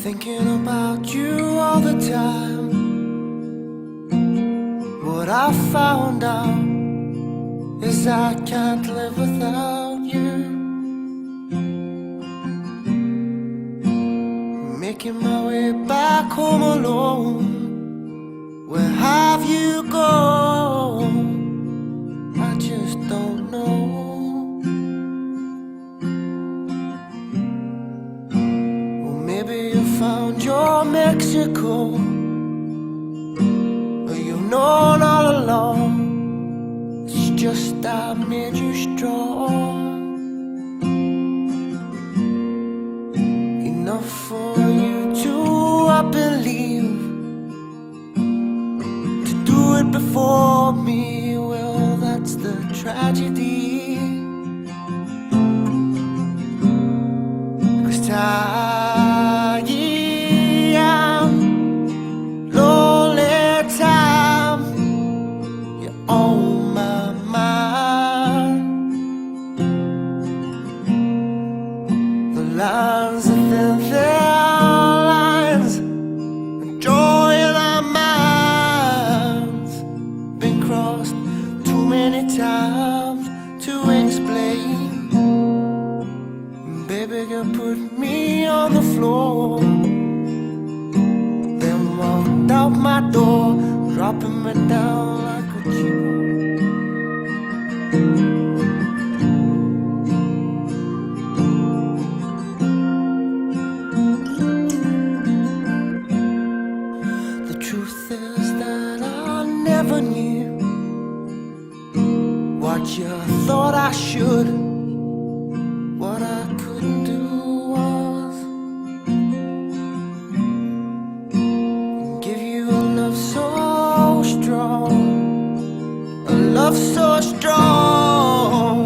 Thinking about you all the time. What I found out is I can't live without you. Making my way back home alone. Where have you gone? I just don't know. Maybe you found your Mexico, or you've known all along. It's just I made you strong, enough for you to up and leave, to do it before me. Well, that's the tragedy, 'cause lines are thin, thin lines, and joy in our minds been crossed too many times to explain. Baby girl put me on the floor, then walked out my door, dropping me down like a jewel. Never knew what you thought I should. What I couldn't do was give you a love so strong, a love so strong,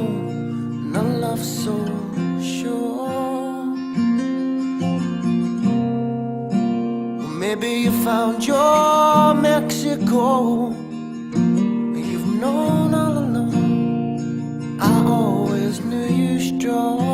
and a love so sure. Maybe you found your Mexico, you've known all along. I always knew you strong.